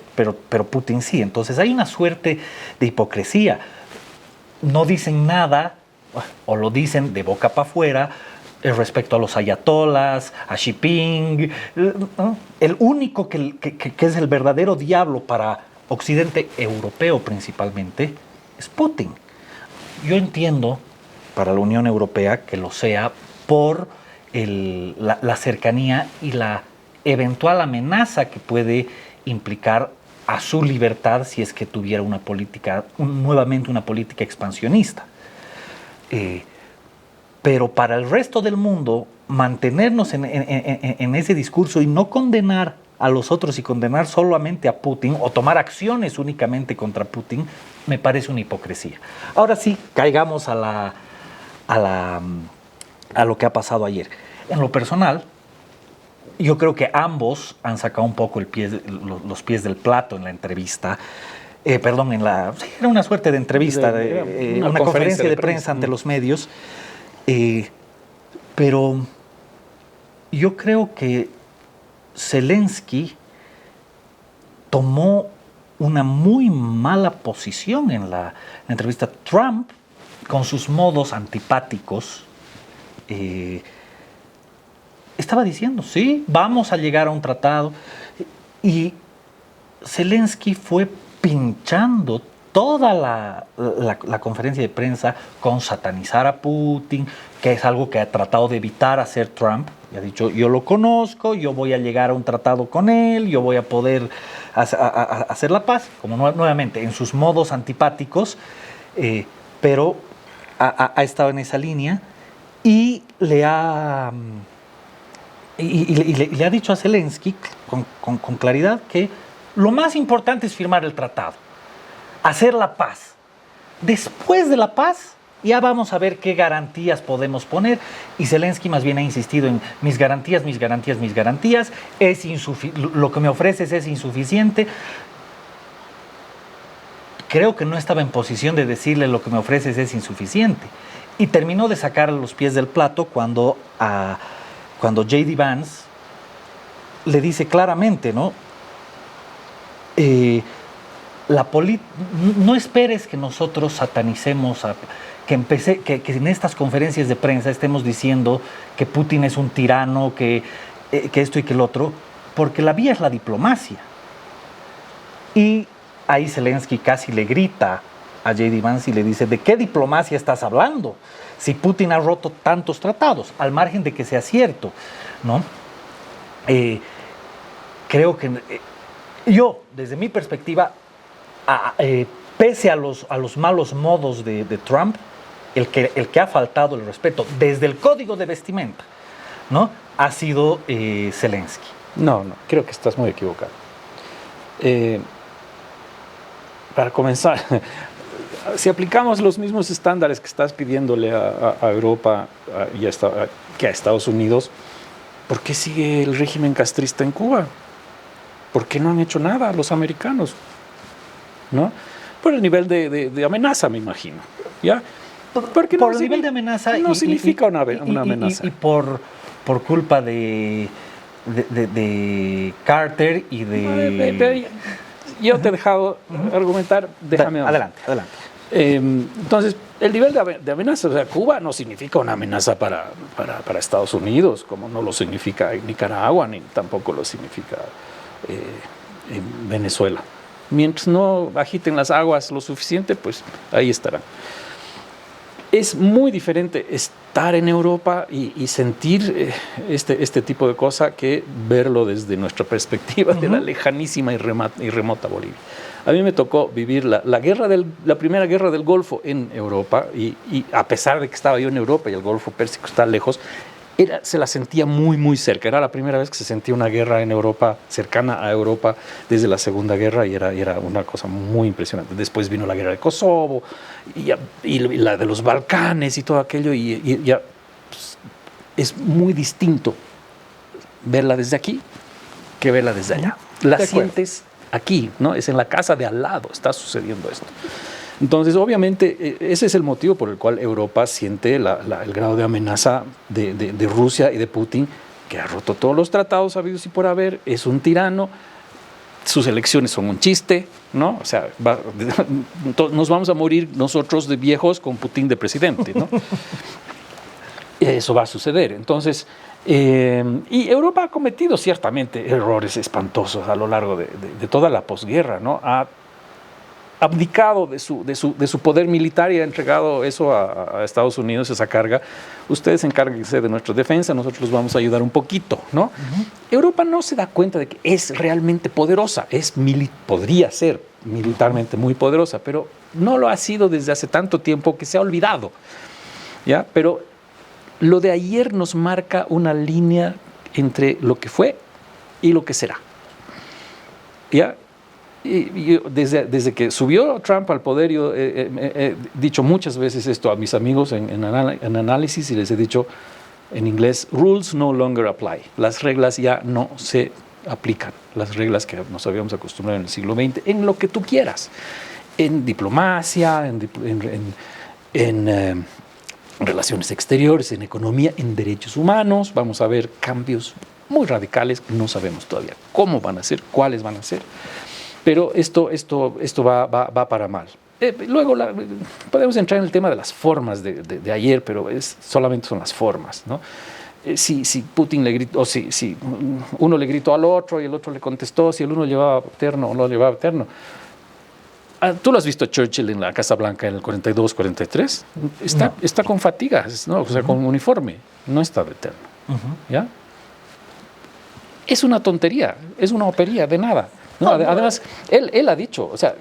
Putin sí. Entonces hay una suerte de hipocresía. No dicen nada, o lo dicen de boca para afuera, respecto a los ayatolas, a Xi Jinping, ¿no? El único que es el verdadero diablo para Occidente europeo principalmente es Putin. Yo entiendo para la Unión Europea que lo sea por la cercanía y la eventual amenaza que puede implicar a su libertad si es que tuviera nuevamente una política expansionista. Pero para el resto del mundo, mantenernos en ese discurso y no condenar a los otros y condenar solamente a Putin o tomar acciones únicamente contra Putin, me parece una hipocresía. Ahora sí, caigamos a lo que ha pasado ayer. En lo personal, yo creo que ambos han sacado un poco los pies del plato en la entrevista. Perdón, sí, era una suerte de entrevista, una conferencia de prensa ante los medios. Pero yo creo que Zelensky tomó una muy mala posición en la entrevista. Trump, con sus modos antipáticos, estaba diciendo, sí, vamos a llegar a un tratado. Y Zelensky fue pinchando toda la conferencia de prensa con satanizar a Putin, que es algo que ha tratado de evitar hacer Trump. Y ha dicho, yo lo conozco, yo voy a llegar a un tratado con él, yo voy a poder hacer la paz, como nuevamente en sus modos antipáticos, pero ha estado en esa línea y le ha dicho a Zelensky con claridad que lo más importante es firmar el tratado, hacer la paz. Después de la paz, ya vamos a ver qué garantías podemos poner. Y Zelensky más bien ha insistido en mis garantías. Lo que me ofreces es insuficiente. Creo que no estaba en posición de decirle lo que me ofreces es insuficiente. Y terminó de sacar los pies del plato cuando J.D. Vance le dice claramente, ¿no? No esperes que nosotros satanicemos, que en estas conferencias de prensa estemos diciendo que Putin es un tirano, que esto y que el otro, porque la vía es la diplomacia. Y ahí Zelensky casi le grita a J.D. Vance y le dice, ¿de qué diplomacia estás hablando? Si Putin ha roto tantos tratados, al margen de que sea cierto, ¿no? Creo que yo, desde mi perspectiva, pese a los malos modos de Trump, el que ha faltado el respeto desde el código de vestimenta, ¿no? Ha sido Zelensky. No, creo que estás muy equivocado. Para comenzar, si aplicamos los mismos estándares que estás pidiéndole a Europa que a Estados Unidos, ¿por qué sigue el régimen castrista en Cuba? ¿Por qué no han hecho nada los americanos? ¿No? Por el nivel de amenaza, me imagino. ¿Ya? Porque por el nivel de amenaza no significa una amenaza. Y por culpa de Carter y de... Yo te he dejado argumentar, déjame... Adelante. Entonces, el nivel de amenaza, o sea, Cuba no significa una amenaza para Estados Unidos, como no lo significa Nicaragua, ni tampoco lo significa en Venezuela. Mientras no agiten las aguas lo suficiente, pues ahí estarán. Es muy diferente estar en Europa y sentir este tipo de cosa que verlo desde nuestra perspectiva de la lejanísima y remota Bolivia. A mí me tocó vivir la primera guerra del Golfo en Europa y a pesar de que estaba yo en Europa y el Golfo Pérsico está lejos, se la sentía muy, muy cerca. Era la primera vez que se sentía una guerra en Europa, cercana a Europa, desde la Segunda Guerra, y era una cosa muy impresionante. Después vino la guerra de Kosovo, y la de los Balcanes y todo aquello, y ya pues, es muy distinto verla desde aquí que verla desde allá. La sientes aquí, ¿no? Es en la casa de al lado, está sucediendo esto. Entonces, obviamente, ese es el motivo por el cual Europa siente el grado de amenaza de Rusia y de Putin, que ha roto todos los tratados habidos y por haber, es un tirano, sus elecciones son un chiste, ¿no? O sea, nos vamos a morir nosotros de viejos con Putin de presidente, ¿no? Eso va a suceder. Entonces, y Europa ha cometido ciertamente errores espantosos a lo largo de toda la posguerra, ¿no? Ha abdicado de su poder militar y ha entregado eso a Estados Unidos, esa carga. Ustedes encárguense de nuestra defensa, nosotros los vamos a ayudar un poquito, ¿no? Europa no se da cuenta de que es realmente poderosa, podría ser militarmente muy poderosa, pero no lo ha sido desde hace tanto tiempo que se ha olvidado, ¿ya? Pero lo de ayer nos marca una línea entre lo que fue y lo que será, ¿ya? Y desde que subió Trump al poder, yo he dicho muchas veces esto a mis amigos en análisis y les he dicho, En inglés, rules no longer apply. Las reglas ya no se aplican. Las reglas que nos habíamos acostumbrado en el siglo XX, en lo que tú quieras. En diplomacia, en relaciones exteriores, en economía, en derechos humanos. Vamos a ver cambios muy radicales. No sabemos todavía cómo van a ser, cuáles van a ser. Pero esto va para mal. Luego podemos entrar en el tema de las formas de ayer, pero solamente son las formas, ¿no? Si Putin le gritó, o si uno le gritó al otro y el otro le contestó, si el uno llevaba terno o no llevaba terno. ¿Tú lo has visto a Churchill en la Casa Blanca en el 42, 43? Está con fatigas, ¿no? O sea, con uniforme, no está de terno. ¿Ya? Es una tontería, es una opería de nada, ¿no? Además, él ha dicho, o sea,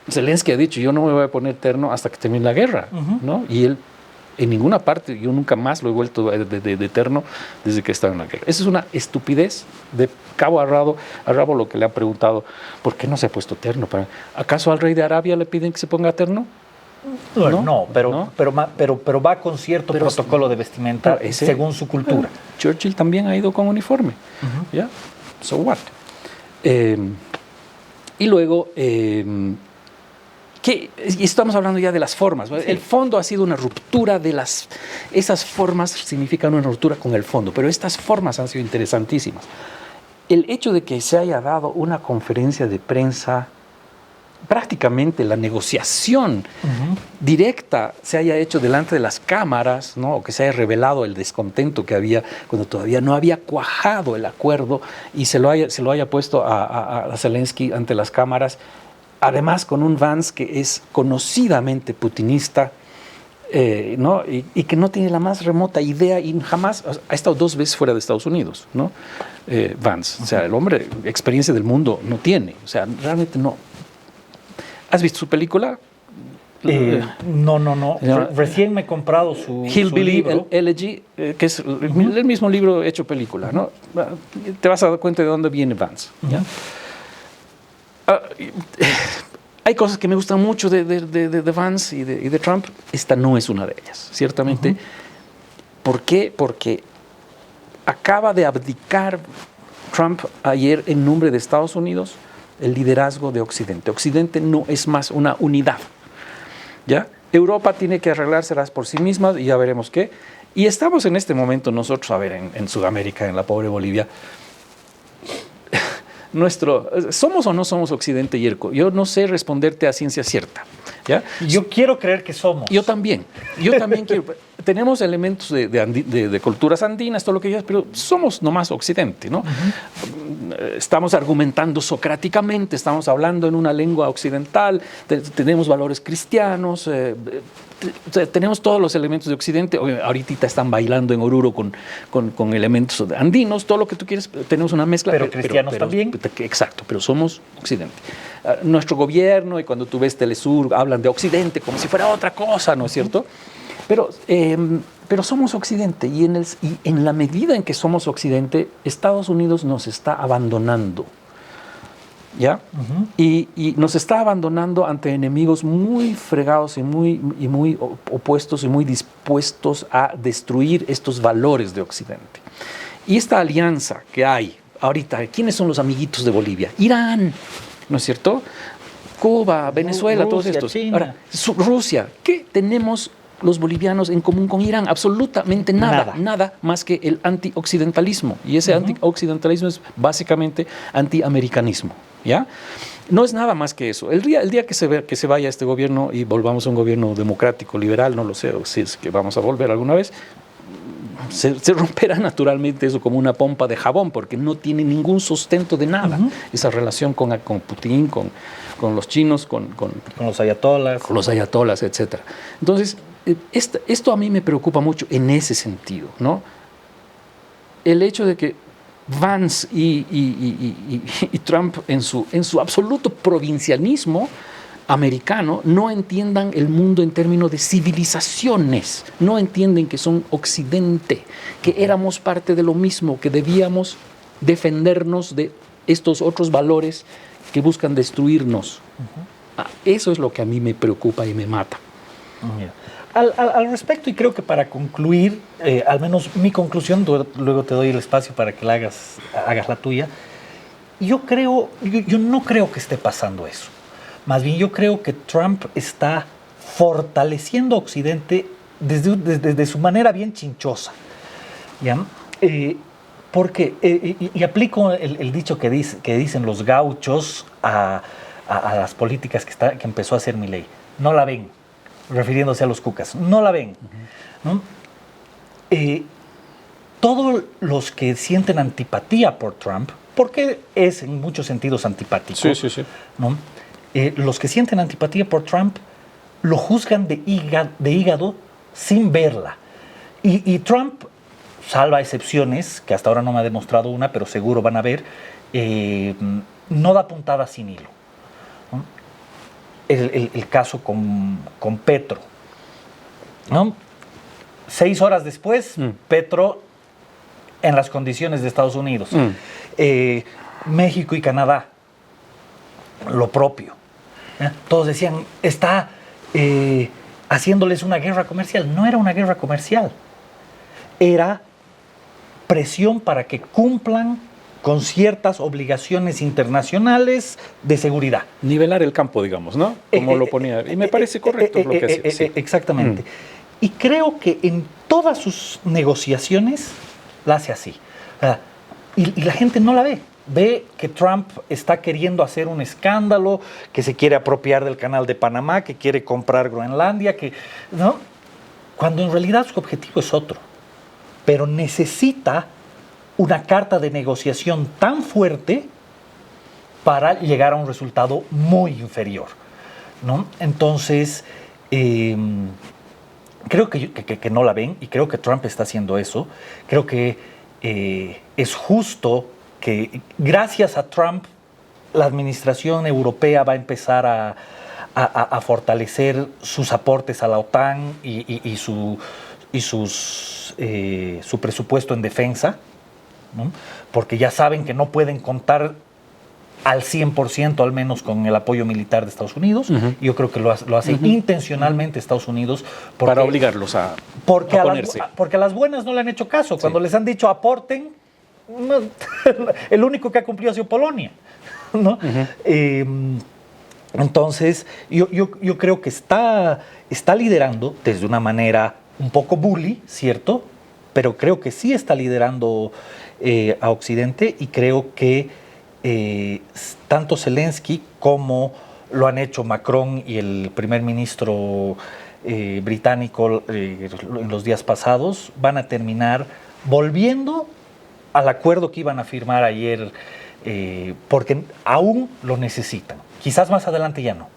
Zelensky ha dicho, yo no me voy a poner terno hasta que termine la guerra, ¿no? Y él, en ninguna parte, yo nunca más lo he vuelto de terno desde que estaba en la guerra. Esa es una estupidez de cabo a rabo lo que le han preguntado, ¿por qué no se ha puesto terno? ¿Acaso al rey de Arabia le piden que se ponga terno? No, pero va con cierto protocolo de vestimenta según su cultura. Churchill también ha ido con uniforme. ¿Ya? So what? Y luego... y estamos hablando ya de las formas. Sí. El fondo ha sido una ruptura de esas formas significan una ruptura con el fondo, pero estas formas han sido interesantísimas. El hecho de que se haya dado una conferencia de prensa, prácticamente la negociación directa se haya hecho delante de las cámaras, ¿no? O que se haya revelado el descontento que había cuando todavía no había cuajado el acuerdo y se lo haya puesto a Zelensky ante las cámaras. Además, con un Vance que es conocidamente putinista, ¿no? y que no tiene la más remota idea y jamás ha estado 2 veces fuera de Estados Unidos, ¿no? Vance. O sea, el hombre experiencia del mundo no tiene. O sea, realmente no. ¿Has visto su película? No. Recién me he comprado su Hillbilly Elegy, que es el mismo libro hecho película, ¿no? Te vas a dar cuenta de dónde viene Vance, ¿ya? Hay cosas que me gustan mucho de Vance y de Trump. Esta no es una de ellas, ciertamente. ¿Por qué? Porque acaba de abdicar Trump ayer en nombre de Estados Unidos el liderazgo de Occidente. Occidente no es más una unidad, ¿ya? Europa tiene que arreglárselas por sí misma y ya veremos qué. Y estamos en este momento nosotros, a ver, en Sudamérica, en la pobre Bolivia, ¿somos o no somos Occidente, Yerko? Yo no sé responderte a ciencia cierta, ¿ya? Yo quiero creer que somos. Yo también quiero. Tenemos elementos de culturas andinas, todo lo que quieras, pero somos nomás Occidente, ¿no? Estamos argumentando socráticamente, estamos hablando en una lengua occidental, tenemos valores cristianos, tenemos todos los elementos de Occidente. Ahorita están bailando en Oruro con elementos andinos, todo lo que tú quieres, tenemos una mezcla. Pero cristianos también. Exacto, pero somos Occidente. Nuestro gobierno, y cuando tú ves Telesur, hablan de Occidente como si fuera otra cosa, ¿no es cierto? Pero somos Occidente y en la medida en que somos Occidente, Estados Unidos nos está abandonando, ¿ya? Y nos está abandonando ante enemigos muy fregados y muy opuestos y muy dispuestos a destruir estos valores de Occidente. Y esta alianza que hay ahorita, ¿quiénes son los amiguitos de Bolivia? Irán, ¿no es cierto? Cuba, Venezuela, Rusia, todos estos. China. Ahora, Rusia, ¿qué tenemos los bolivianos en común con Irán? Absolutamente nada más que el antioccidentalismo. Y ese antioccidentalismo es básicamente antiamericanismo, ¿ya? No es nada más que eso. El día que se vaya este gobierno y volvamos a un gobierno democrático, liberal, no lo sé, o si es que vamos a volver alguna vez, se romperá naturalmente eso como una pompa de jabón, porque no tiene ningún sustento de nada. Esa relación con Putin, con los chinos, con los ayatolas. Con los ayatolas, etc. Entonces, esto a mí me preocupa mucho en ese sentido, ¿no? El hecho de que Vance y Trump en su absoluto provincianismo americano no entiendan el mundo en términos de civilizaciones, no entienden que son Occidente, que éramos parte de lo mismo, que debíamos defendernos de estos otros valores que buscan destruirnos. Eso es lo que a mí me preocupa y me mata. al respecto, y creo que para concluir, al menos mi conclusión, luego te doy el espacio para que hagas la tuya. Yo no creo que esté pasando eso. Más bien yo creo que Trump está fortaleciendo a Occidente desde su manera bien chinchosa. ¿Ya? Porque, y aplico el dicho que dicen los gauchos a las políticas que empezó a hacer Milei. No la ven, refiriéndose a los cucas. No la ven. ¿No? Todos los que sienten antipatía por Trump, porque es en muchos sentidos antipático, Sí. ¿no? Los que sienten antipatía por Trump lo juzgan de hígado sin verla. Y Trump, salva excepciones, que hasta ahora no me ha demostrado una, pero seguro van a ver, no da puntada sin hilo, ¿no? El caso con Petro, ¿no? 6 horas después, Petro en las condiciones de Estados Unidos. México y Canadá, lo propio. Todos decían, está haciéndoles una guerra comercial. No era una guerra comercial. Era presión para que cumplan con ciertas obligaciones internacionales de seguridad. Nivelar el campo, digamos, ¿no? Como lo ponía. Y me parece correcto lo que hacía. Sí. Exactamente. Y creo que en todas sus negociaciones la hace así. Y la gente no la ve. Ve que Trump está queriendo hacer un escándalo, que se quiere apropiar del canal de Panamá, que quiere comprar Groenlandia, ¿no? Cuando en realidad su objetivo es otro. Pero necesita una carta de negociación tan fuerte para llegar a un resultado muy inferior, ¿no? Entonces, creo que no la ven, y creo que Trump está haciendo eso. Creo que es justo que gracias a Trump la administración europea va a empezar a fortalecer sus aportes a la OTAN y su presupuesto en defensa, ¿no? Porque ya saben que no pueden contar al 100% al menos con el apoyo militar de Estados Unidos. Y yo creo que lo hace intencionalmente Estados Unidos para obligarlos a ponerse. Porque a las buenas no le han hecho caso. Cuando les han dicho aporten, el único que ha cumplido ha sido Polonia, ¿no? Entonces, yo creo que está liderando desde una manera un poco bully, ¿cierto? Pero creo que sí está liderando a Occidente, y creo que tanto Zelensky como lo han hecho Macron y el primer ministro británico en los días pasados, van a terminar volviendo al acuerdo que iban a firmar ayer, porque aún lo necesitan. Quizás más adelante ya no,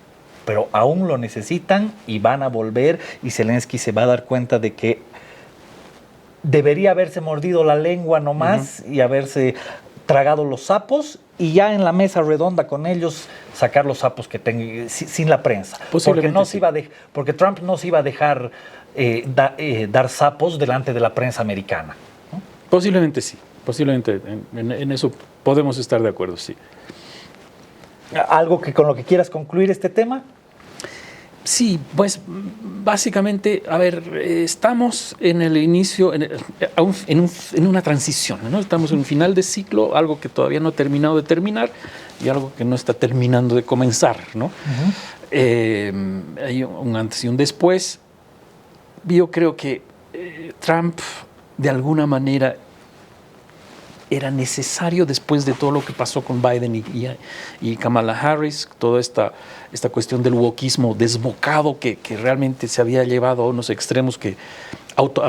pero aún lo necesitan y van a volver, y Zelensky se va a dar cuenta de que debería haberse mordido la lengua nomás y haberse tragado los sapos, y ya en la mesa redonda con ellos sacar los sapos que tenga sin la prensa. Porque Trump no se iba a dejar dar sapos delante de la prensa americana, ¿no? Posiblemente sí. Posiblemente en eso podemos estar de acuerdo, sí. ¿Algo con lo que quieras concluir este tema? Sí, pues básicamente, a ver, estamos en el inicio, en una transición, ¿no? Estamos en un final de ciclo, algo que todavía no ha terminado de terminar y algo que no está terminando de comenzar, ¿no? Hay un antes y un después. Yo creo que Trump, de alguna manera, era necesario después de todo lo que pasó con Biden y Kamala Harris, toda esta cuestión del wokismo desbocado que realmente se había llevado a unos extremos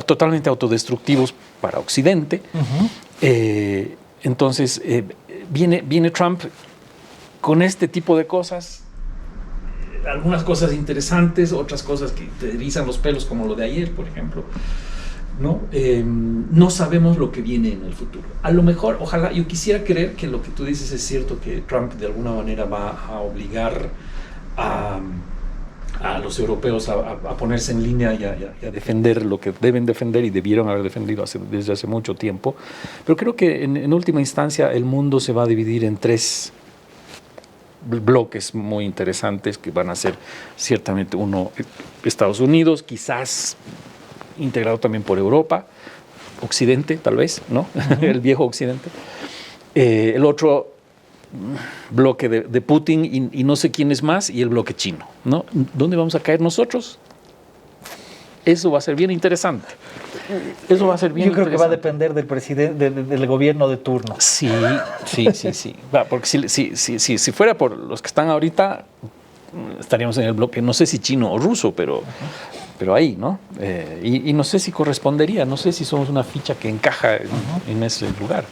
totalmente autodestructivos para Occidente. Entonces, viene Trump con este tipo de cosas, algunas cosas interesantes, otras cosas que te erizan los pelos, como lo de ayer, por ejemplo. No sabemos lo que viene en el futuro. A lo mejor, ojalá, yo quisiera creer que lo que tú dices es cierto, que Trump de alguna manera va a obligar a los europeos a ponerse en línea y a defender lo que deben defender y debieron haber defendido desde hace mucho tiempo. Pero creo que en última instancia el mundo se va a dividir en tres bloques muy interesantes que van a ser ciertamente uno Estados Unidos, quizás integrado también por Europa, Occidente tal vez, ¿no? El viejo Occidente. El otro bloque de Putin y no sé quién es más, y el bloque chino, ¿no? ¿Dónde vamos a caer nosotros? Eso va a ser bien interesante. Eso va a ser bien Yo creo que va a interesante. depender del presidente, del gobierno de turno. Sí. Porque si fuera por los que están ahorita, estaríamos en el bloque, no sé si chino o ruso, pero ahí, ¿no? Y no sé si correspondería, no sé si somos una ficha que encaja en ese lugar.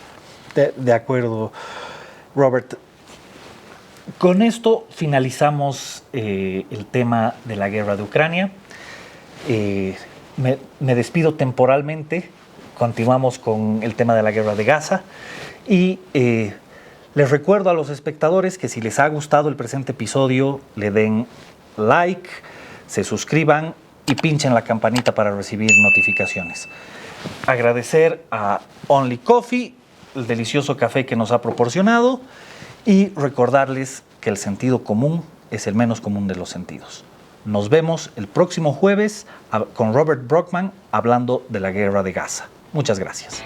De acuerdo, Robert. Con esto finalizamos el tema de la guerra de Ucrania. Me despido temporalmente. Continuamos con el tema de la guerra de Gaza. Y les recuerdo a los espectadores que si les ha gustado el presente episodio, le den like, se suscriban y pinchen la campanita para recibir notificaciones. Agradecer a Only Coffee, el delicioso café que nos ha proporcionado, y recordarles que el sentido común es el menos común de los sentidos. Nos vemos el próximo jueves con Robert Brockman hablando de la guerra de Gaza. Muchas gracias.